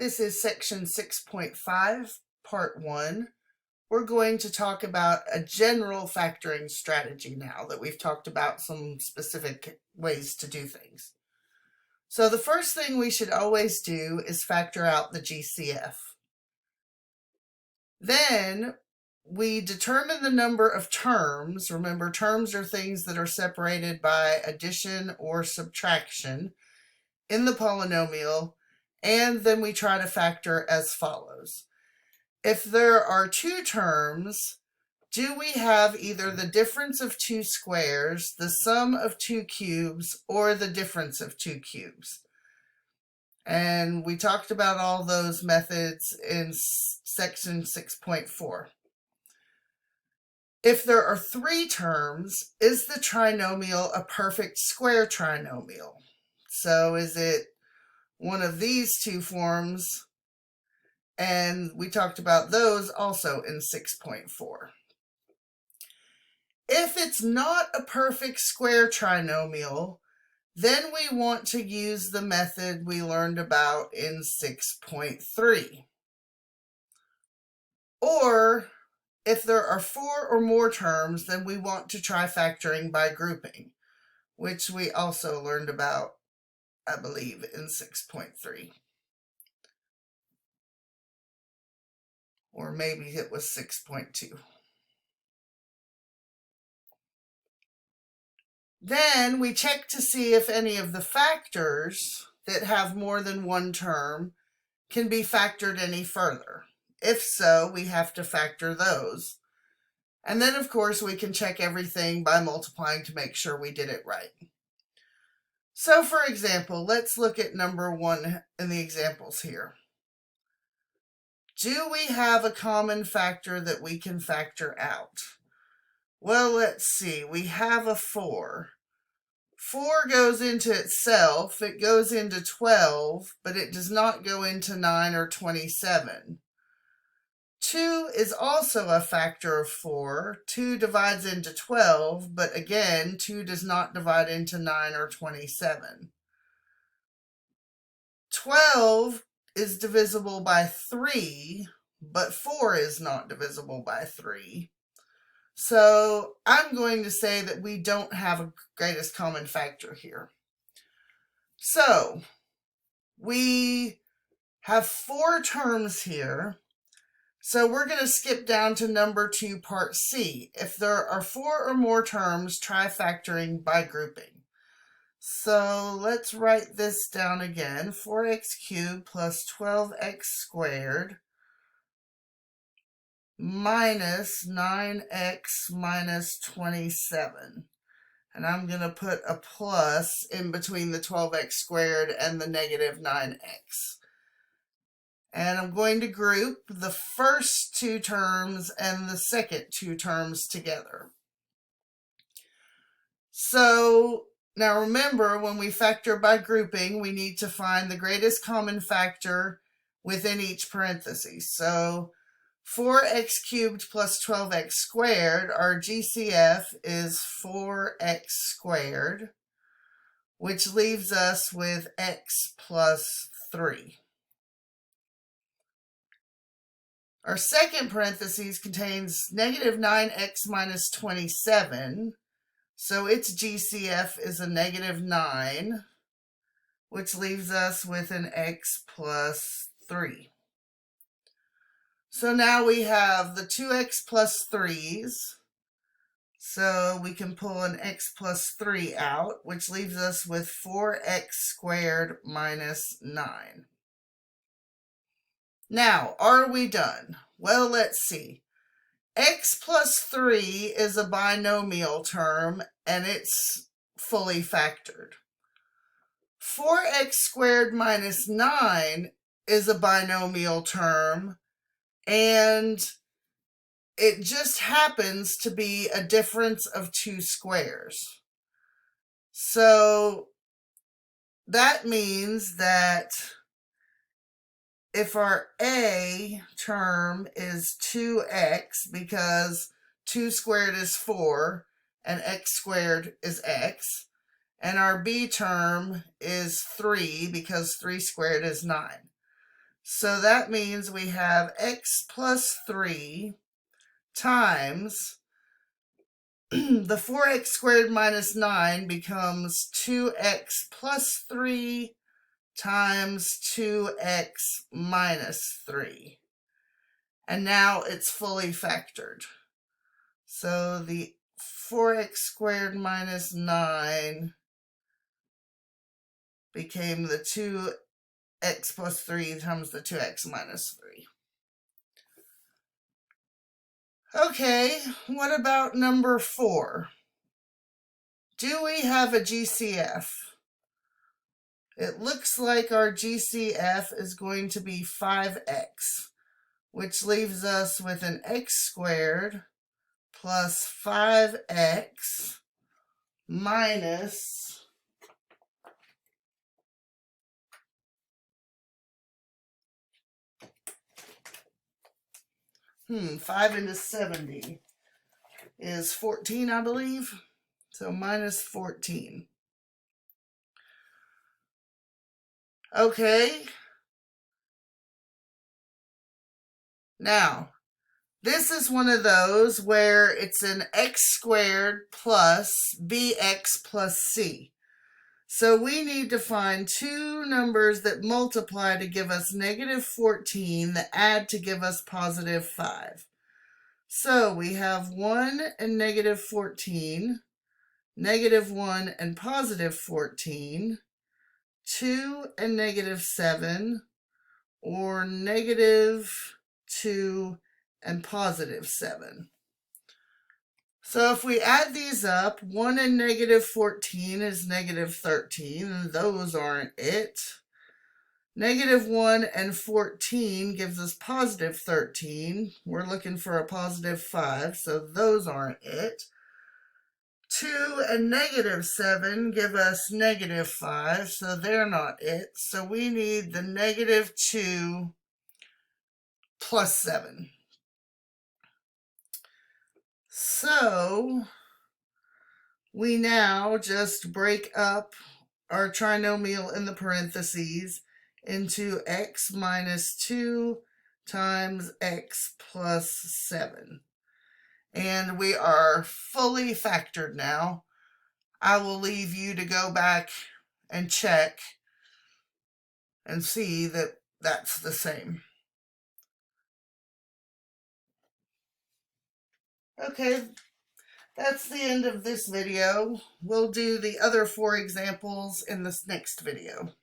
This is section 6.5, part 1. We're going to talk about a general factoring strategy now that we've talked about some specific ways to do things. So the first thing we should always do is factor out the GCF. Then we determine the number of terms. Remember, terms are things that are separated by addition or subtraction in the polynomial, and then we try to factor as follows. If there are two terms, do we have either the difference of two squares, the sum of two cubes, or the difference of two cubes? And we talked about all those methods in section 6.4. If there are three terms, is the trinomial a perfect square trinomial? So is it one of these two forms? And we talked about those also in 6.4. If it's not a perfect square trinomial, then we want to use the method we learned about in 6.3. Or if there are four or more terms, then we want to try factoring by grouping, which we also learned about, I believe, in 6.3. Or maybe it was 6.2. Then we check to see if any of the factors that have more than one term can be factored any further. If so, we have to factor those. And then, of course, we can check everything by multiplying to make sure we did it right. So, for example, let's look at number 1 in the examples here. Do we have a common factor that we can factor out? Well, let's see. We have a 4. 4 goes into itself. It goes into 12, but it does not go into 9 or 27. 2 is also a factor of 4. 2 divides into 12, but again, 2 does not divide into 9 or 27. 12 is divisible by 3, but 4 is not divisible by 3. So I'm going to say that we don't have a greatest common factor here. So we have 4 terms here. So we're going to skip down to number 2, part C. If there are 4 or more terms, try factoring by grouping. So let's write this down again. 4x cubed plus 12x squared minus 9x minus 27. And I'm going to put a plus in between the 12x squared and the negative 9x. And I'm going to group the first 2 terms and the second 2 terms together. So now remember, when we factor by grouping, we need to find the greatest common factor within each parenthesis. So 4x cubed plus 12x squared, our GCF is 4x squared, which leaves us with x plus 3. Our second parenthesis contains negative 9x minus 27, so its GCF is a negative 9, which leaves us with an x plus 3. So now we have the 2x plus 3's, so we can pull an x plus 3 out, which leaves us with 4x squared minus 9. Now, are we done? Well, let's see. X plus 3 is a binomial term, and it's fully factored. 4x squared minus 9 is a binomial term, and it just happens to be a difference of 2 squares. So that means that if our A term is 2x, because 2 squared is 4, and x squared is x, and our B term is 3, because 3 squared is 9. So that means we have x plus 3 times the 4x squared minus 9 becomes 2x plus 3 times 2x minus 3. And now it's fully factored. So the 4x squared minus 9 became the 2x plus 3 times the 2x minus 3. Okay, what about number 4? Do we have a GCF? It looks like our GCF is going to be 5x, which leaves us with an x squared plus 5x minus 5 into 70 is 14, I believe. So minus 14. Okay. Now, this is one of those where it's an x squared plus bx plus c. So we need to find two numbers that multiply to give us negative 14 that add to give us positive 5. So we have 1 and negative 14, negative 1 and positive 14, 2 and negative 7, or negative 2 and positive 7. So if we add these up, 1 and negative 14 is negative 13, and those aren't it. Negative 1 and 14 gives us positive 13. We're looking for a positive 5, so those aren't it. 2 and negative 7 give us negative 5, so they're not it. So we need the negative 2 plus 7. So we now just break up our trinomial in the parentheses into x minus 2 times x plus 7. And we are fully factored now. I will leave you to go back and check and see that that's the same. Okay, that's the end of this video. We'll do the other 4 examples in this next video.